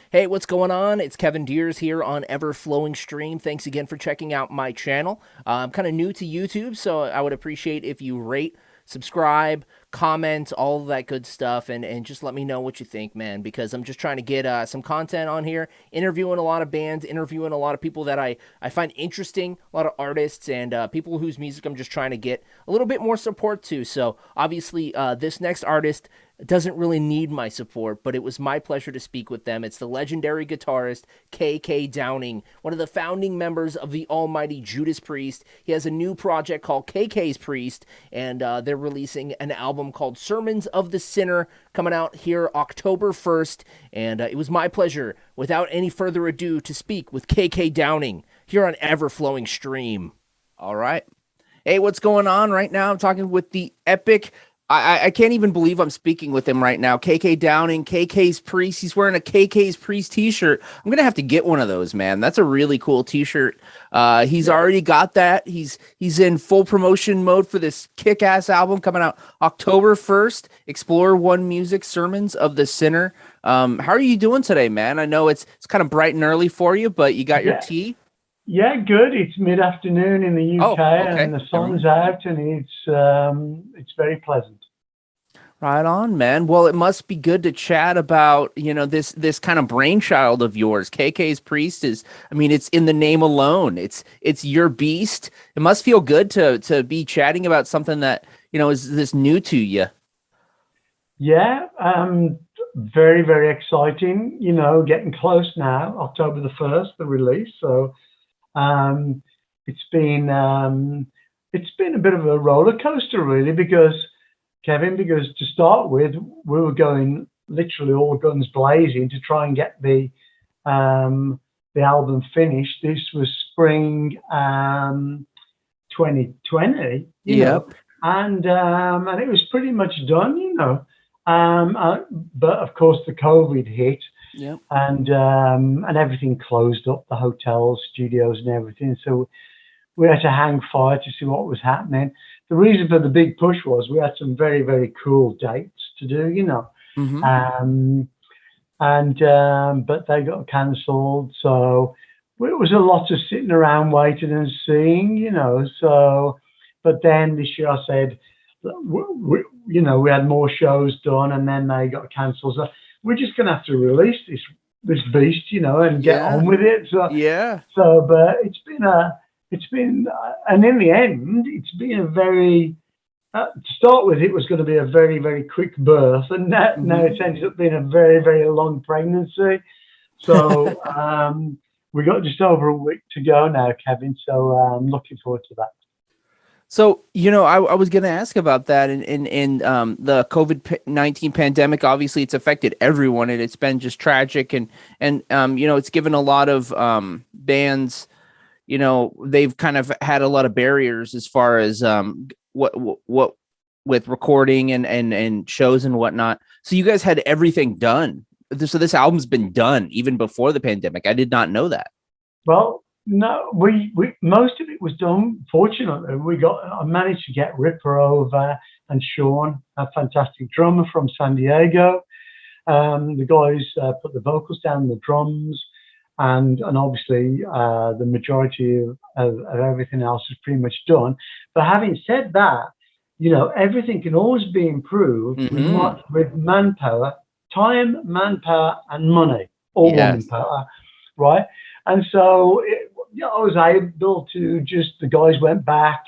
Hey, what's going on? It's Kevin Deers here on Everflowing Stream. Thanks again for checking out my channel. I'm kind of new to YouTube, so I would appreciate if you rate, subscribe, comment, all of that good stuff, and just let me know what you think, man, because I'm just trying to get some content on here, interviewing a lot of bands, interviewing a lot of people that I find interesting, a lot of artists, and people whose music I'm just trying to get a little bit more support to. So, obviously, this next artist doesn't really need my support, but it was my pleasure to speak with them. It's the legendary guitarist KK Downing, one of the founding members of the almighty Judas Priest. He has a new project called KK's Priest, and they're releasing an album called Sermons of the Sinner coming out here October 1st. And it was my pleasure, without any further ado, to speak with KK Downing here on Everflowing Stream. All right. Hey, what's going on right now? I'm talking with the epic. I can't even believe I'm speaking with him right now. KK Downing, KK's Priest. He's wearing a KK's Priest t-shirt. I'm gonna have to get one of those, man. That's a really cool t-shirt. He's already got that. He's in full promotion mode for this kick-ass album coming out October 1st. Explore One Music, Sermons of the Sinner. How are you doing today, man? I know it's kind of bright and early for you, but you got your Yeah, tea? yeah, good. It's mid-afternoon in the Oh, UK okay. and the Never sun's mind. out and it's very pleasant. Right on, man. Well, it must be good to chat about, this kind of brainchild of yours. KK's Priest is, I mean, it's in the name alone. It's your beast. It must feel good to be chatting about something that, is this new to you. Yeah, very, very exciting. Getting close now, October the 1st, the release. So um, it's been it's been a bit of a roller coaster really because to start with, we were going literally all guns blazing to try and get the album finished. This was spring 2020, Yep. and it was pretty much done. But of course, the COVID hit, Yep. and everything closed up, the hotels, studios, and everything. So we had to hang fire to see what was happening. The reason for the big push was we had some very, very cool dates to do. Mm-hmm. Um, and But they got cancelled. So it was a lot of sitting around waiting and seeing. So, but then this year I said, we had more shows done, and then they got cancelled. So we're just going to have to release this beast, and get Yeah. on with it. So, Yeah. so, but and in the end, it's been a very to start with, it was going to be a very, very quick birth, and now Mm-hmm. it's ended up being a very, very long pregnancy. So we got just over a week to go now, Kevin. So I'm looking forward to that. So, I was going to ask about that in the COVID-19 pandemic. Obviously, it's affected everyone, and it's been just tragic, and it's given a lot of bands, they've kind of had a lot of barriers as far as what with recording and shows and whatnot. So you guys had everything done. So this album's been done even before the pandemic. I did not know that. Well, no, we most of it was done. Fortunately, I managed to get Ripper over and Sean, a fantastic drummer from San Diego. The guys put the vocals down, the drums, and obviously the majority of everything else is pretty much done. But having said that, everything can always be improved with Mm-hmm. with manpower, time, manpower, and money, or woman Yes. power, right? And so I was able to the guys went back,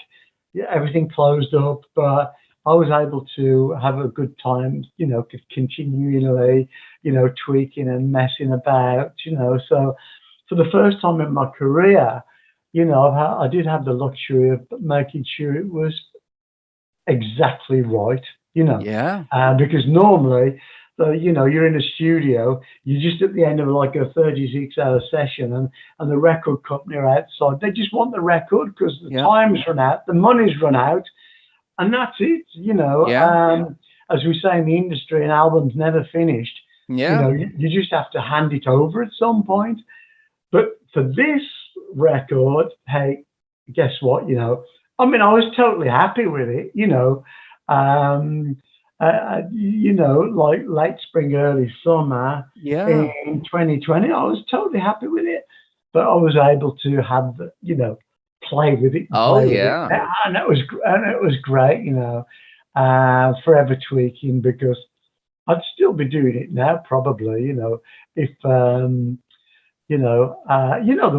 yeah, everything closed up, but I was able to have a good time, continually, tweaking and messing about. So for the first time in my career, I did have the luxury of making sure it was exactly right, Yeah. because normally, you're in a studio, you're just at the end of like a 36-hour session, and the record company are outside. They just want the record because the Yep. time's run out, the money's run out, and that's it. Yeah. As we say in the industry, an album's never finished. Yeah. You just have to hand it over at some point. But for this record, hey, guess what? I mean, I was totally happy with it. Um, like late spring, early summer Yeah. in 2020. I was totally happy with it, but I was able to have play with it and Oh play with it, yeah. and it was great. Forever tweaking because I'd still be doing it now, probably. If the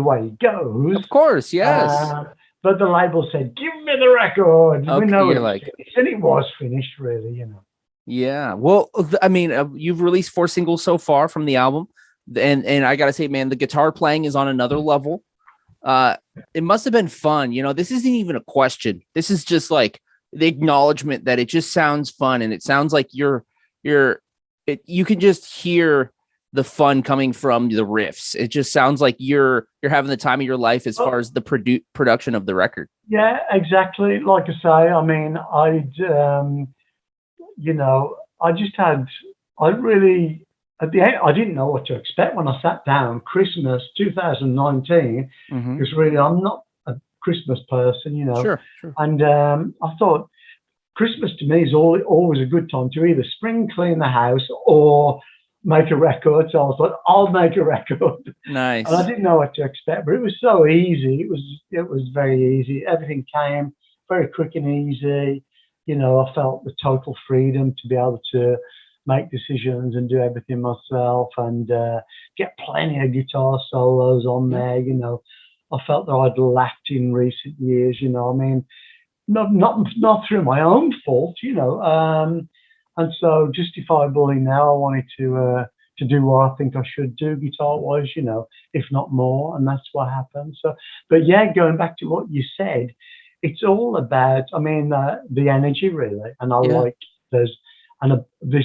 way it goes. Of course, yes. Uh, but the label said, "Give me the record. We Okay, know you're it's like, finished," and it was finished, really. yeah. Well, I mean, you've released 4 singles so far from the album, and I gotta say, man, the guitar playing is on another level. Uh, it must have been fun. This isn't even a question. This is just like the acknowledgement that it just sounds fun, and it sounds like you're you can just hear the fun coming from the riffs. It just sounds like you're having the time of your life as far Well, as the production of the record. yeah, exactly. Like I say, I mean, you know, I just had, I really, at the end, I didn't know what to expect when I sat down. Christmas 2019, Mm-hmm. because really I'm not a Christmas person, Sure, sure. and I thought Christmas to me is always a good time to either spring clean the house or make a record. So I was like, I'll make a record. And I Nice. didn't know what to expect, but it was so easy. It was very easy. Everything came very quick and easy. I felt the total freedom to be able to make decisions and do everything myself and get plenty of guitar solos on Yeah. there. I felt that I'd lacked in recent years. I mean, not through my own fault. And so justifiably now I wanted to do what I think I should do guitar wise, if not more, and that's what happened. So, but yeah, going back to what you said, it's all about, I mean, the energy really, and I Yeah. like there's and this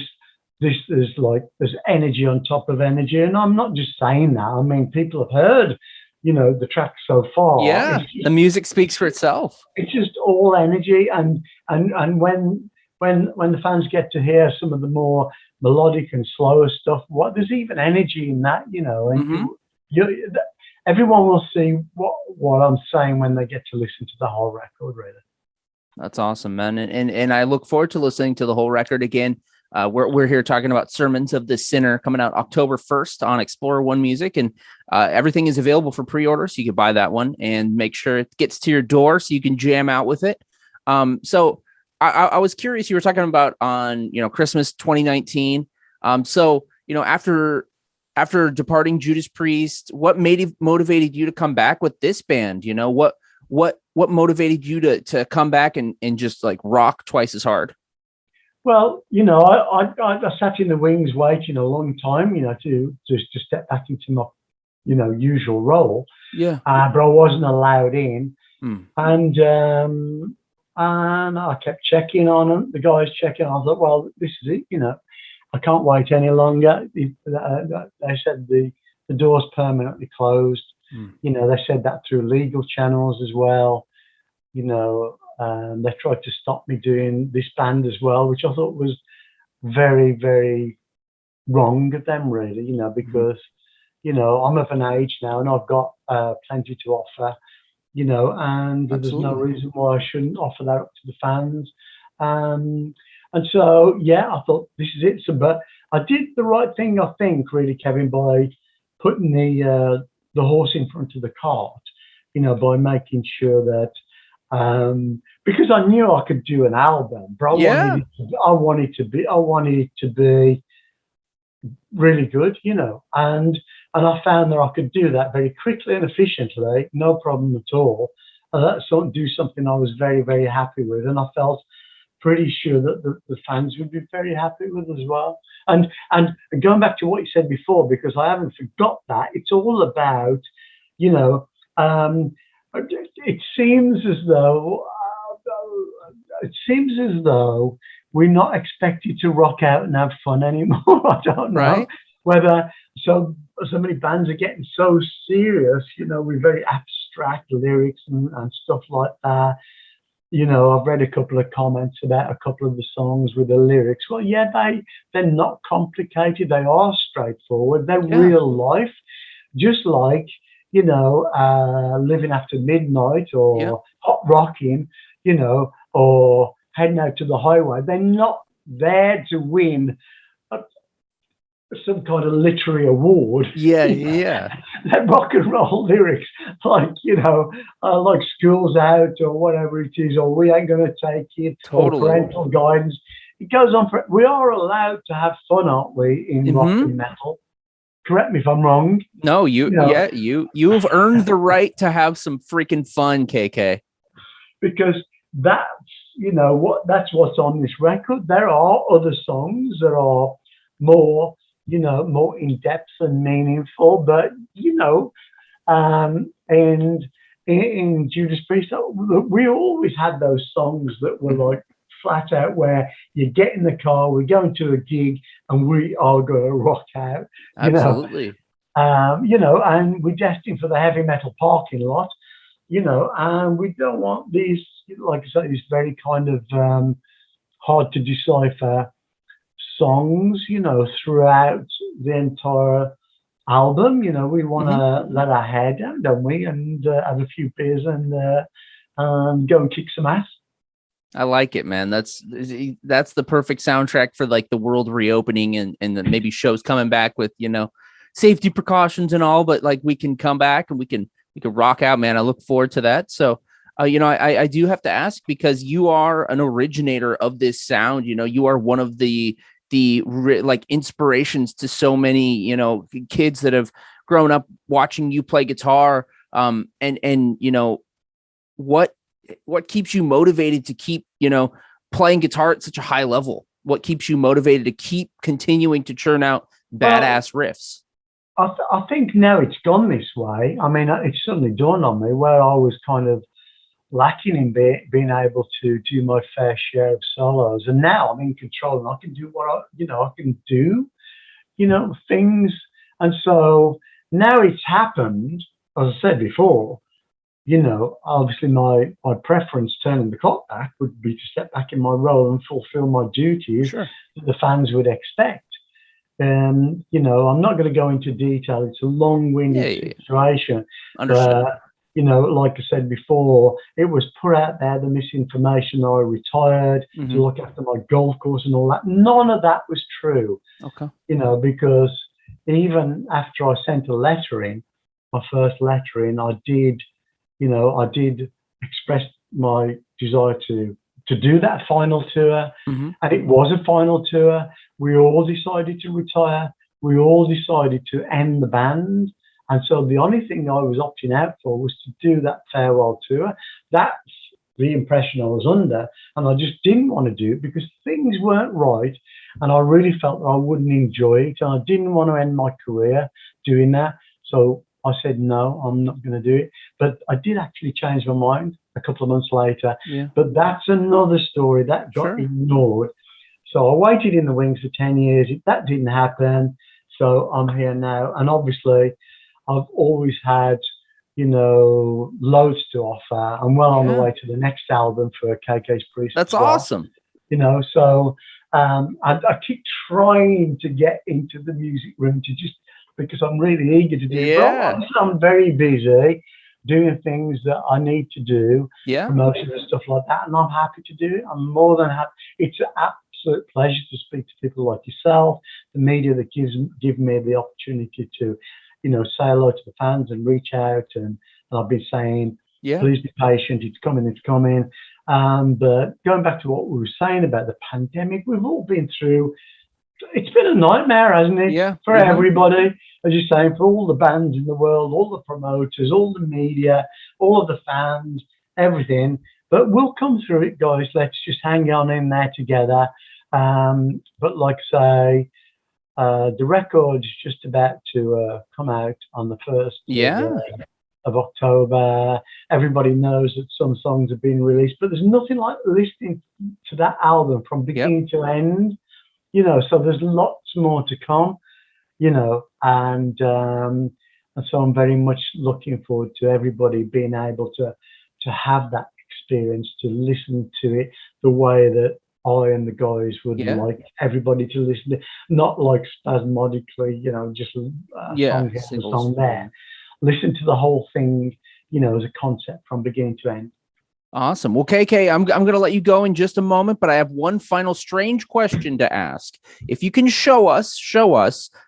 is like there's energy on top of energy, and I'm not just saying that. I mean, people have heard, the track so far. Yeah. The music speaks for itself. It's just all energy, and when the fans get to hear some of the more melodic and slower stuff, there's even energy in that, and Mm-hmm. you everyone will see what I'm saying when they get to listen to the whole record, really. That's awesome, man. And I look forward to listening to the whole record again. We're here talking about Sermons of the Sinner coming out October 1st on Explorer One Music, and everything is available for pre-order, so you can buy that one and make sure it gets to your door so you can jam out with it. So I was curious. You were talking about on Christmas 2019. So after departing Judas Priest, what motivated you to come back with this band? What motivated you to come back and just like rock twice as hard? Well, I sat in the wings waiting a long time, to step back into my, usual role, Yeah. but I wasn't allowed in. Hmm. And I kept checking on them. The guys checking. I thought, well, this is it. I can't wait any longer. They said the door's permanently closed. Hmm. They said that through legal channels as well. They tried to stop me doing this band as well, which I thought was very, very wrong of them, really. Hmm. Because I'm of an age now and I've got plenty to offer, and there's no Absolutely. reason why I shouldn't offer that up to the fans. And so, yeah, I thought this is it. So, but I did the right thing, I think, really, Kevin, by putting the horse in front of the cart. By making sure that because I knew I could do an album, but Yeah. I wanted it to be really good, and I found that I could do that very quickly and efficiently, no problem at all. Do something I was very, very happy with, and I felt pretty sure that the fans would be very happy with as well. And going back to what you said before, because I haven't forgot that, it's all about, you know, um, it seems as though we're not expected to rock out and have fun anymore. I don't know Right. whether so many bands are getting so serious, with very abstract lyrics and stuff like that. I've read a couple of comments about a couple of the songs with the lyrics. Well, yeah, they're not complicated. They are straightforward. They're Yeah. real life, just like living after midnight Yeah. or hot rocking, or heading out to the highway. They're not there to win a, some kind of literary award. Yeah, You know, yeah, that rock and roll lyrics, like like school's out or whatever it is, or we ain't going to take it, or totally. parental guidance. It goes on for. We are allowed to have fun, aren't we, in rock Hmm. and metal? Correct me if I'm wrong. No, You know, yeah, you've earned the right to have some freaking fun, KK. because that's that's what's on this record. There are other songs that are more more in depth and meaningful, but and in Judas Priest, we always had those songs that were Hmm. like flat out where you get in the car, we're going to a gig, and we are going to rock out, you know, Absolutely. and we're destined for the heavy metal parking lot, and we don't want these, like I say, these very kind of hard to decipher songs, throughout the entire album. We want Hmm. to let our hair down, don't we? And have a few beers and go and kick some ass. I like it, man. That's the perfect soundtrack for like the world reopening and then maybe shows coming back with, safety precautions and all, but like we can come back and we can rock out, man. I look forward to that. So I do have to ask because you are an originator of this sound. You are one of the like inspirations to so many, kids that have grown up watching you play guitar. And what what keeps you motivated to keep playing guitar at such a high level? What keeps you motivated to keep continuing to churn out Well, badass riffs? I think now it's gone this way. I mean, it's suddenly dawned on me where I was kind of lacking in being able to do my fair share of solos, and now I'm in control and I can do what I can do, things. And so now it's happened, as I said before, obviously my preference turning the clock back would be to step back in my role and fulfill my duties Sure. that the fans would expect. I'm not going to go into detail. It's a Yeah, long-winded yeah, yeah. situation, Understood. but like I said before, it was put out there the misinformation that I retired to Hmm. look after my golf course and all that. None of that was true, Okay. because even after I sent a letter in, my first letter in, I did express my desire to do that final tour, Hmm. and it was a final tour. We all decided to retire. We all decided to end the band, and so the only thing I was opting out for was to do that farewell tour. That's the impression I was under, and I just didn't want to do it because things weren't right, and I really felt that I wouldn't enjoy it, and I didn't want to end my career doing that. So I said no, I'm not going to do it. But I did actually change my mind a couple of months later. Yeah. But that's another story that got Sure. ignored. So I waited in the wings for 10 years. That didn't happen. So I'm here now. And obviously, I've always had, loads to offer. I'm well on the Yeah. way to the next album for KK's Priest That's as well. awesome. So I keep trying to get into the music room to just because I'm really eager to do it. But Yeah. obviously, I'm very busy doing things that I need to do, Yeah. promotions and stuff like that, and I'm happy to do it. I'm more than happy. It's an absolute pleasure to speak to people like yourself, the media that give me the opportunity to, say hello to the fans and reach out. And I've been saying, Yeah. please be patient. It's coming. It's coming. But going back to what we were saying about the pandemic, we've all been through. It's been a nightmare, hasn't it, Yeah. for Hmm. everybody? As you're saying, for all the bands in the world, all the promoters, all the media, all of the fans, everything. But we'll come through it, guys. Let's just hang on in there together. But like I say, the record's just about to come out on the first Yeah. of October. Everybody knows that some songs have been released, but there's nothing like listening to that album from Yep. beginning to end. So there's lots more to come. And so I'm very much looking forward to everybody being able to have that experience, to listen to it the way that I and the guys would Yeah. like everybody to listen to, not like spasmodically, just a Yeah. song here and a Singles. song there. Listen to the whole thing, as a concept from beginning to end. Awesome. Well, KK, I'm going to let you go in just a moment, but I have one final strange question to ask. If you can show us,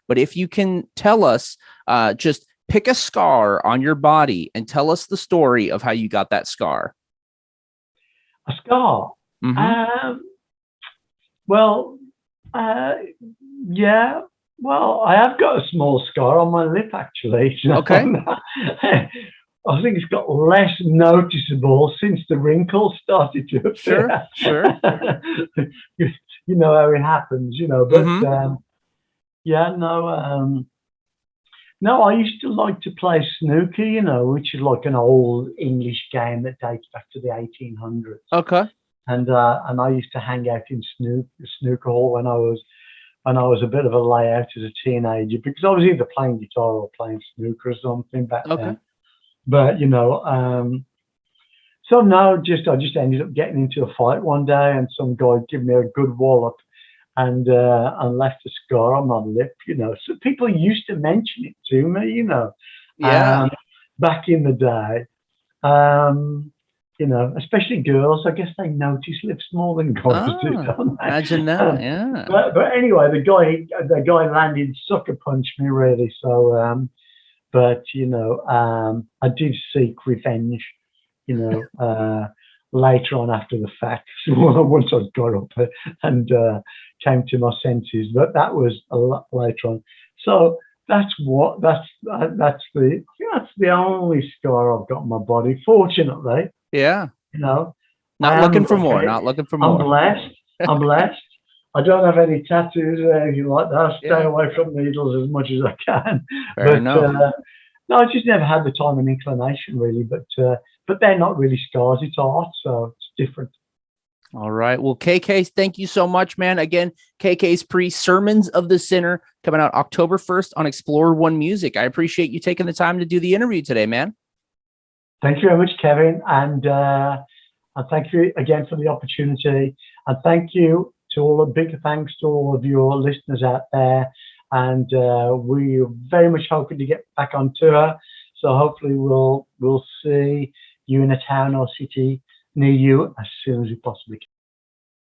but if you can tell us, just pick a scar on your body and tell us the story of how you got that scar. A scar. Mm-hmm. Well, uh, yeah. Well, I have got a small scar on my lip, actually. Okay. I think it's got less noticeable since the wrinkles started to Sure. appear. Sure. You know how it happens, But Mm-hmm. yeah, no. I used to like to play snooker, which is like an old English game that dates back to the 1800s. Okay. And I used to hang out in snooker hall when I was a bit of a layout as a teenager, because I was either playing guitar or playing snooker or something back Okay. then. But so no, I just ended up getting into a fight one day, and some guy gave me a good wallop and left a scar on my lip. So people used to mention it to me, Yeah. back in the day. Um, especially girls. I guess they notice lips more than guys do, Ah, don't they? imagine that. Yeah. But anyway, the guy landed sucker punched me really. So, but I did seek revenge. Later on after the fact, once I got up and came to my senses. But that was a lot later on. So that's the only scar I've got on my body. Fortunately, Yeah. you know, I Not am looking for more. lucky. Not looking for I'm more. blessed. I'm blessed. I don't have any tattoos or anything like that. I stay Yeah. away from needles as much as I can. Fair But enough. no, I just never had the time and inclination really. But they're not really scars. It's art, so it's different. All right. Well, KK, thank you so much, man. Again, KK's Priest, Sermons of the Sinner, coming out October 1st on Explorer One Music. I appreciate you taking the time to do the interview today, man. Thank you very much, Kevin, and thank you again for the opportunity. And thank you to all. A big thanks to all of your listeners out there. And we're very much hoping to get back on tour. So hopefully we'll see you in a town or city near you as soon as we possibly can.